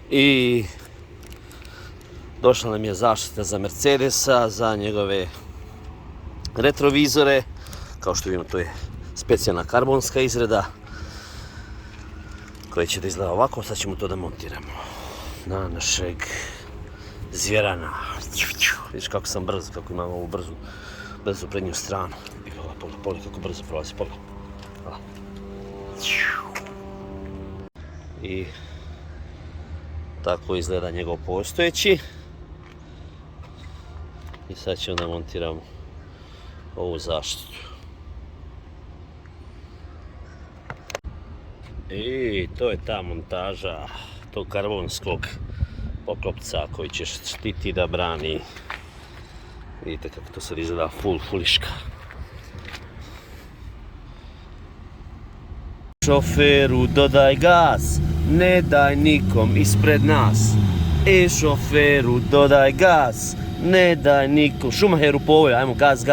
I došla nam je zaštita za Mercedesa, za njegove retrovizore. Kao što vidimo, to je specijalna karbonska izrada koja će da izgleda ovako. Sad ćemo to da montiramo na našeg zvjerana. Vidiš kako sam brz, kako imam ovu brzu prednju stranu. Pogledaj kako brzo prolazi, pogledaj. I tako izgleda njegov postojeći. I sad ćemo da montiramo ovu zaštitu. I to je ta montaža tog karbonskog poklopca koji će štiti da brani. Vidite kako to sad izgleda fuliška. Šoferu dodaj gas, ne daj nikom ispred nas. Šoferu dodaj gas, ne daj nikom. Šumacheru povoj, ajmo gas.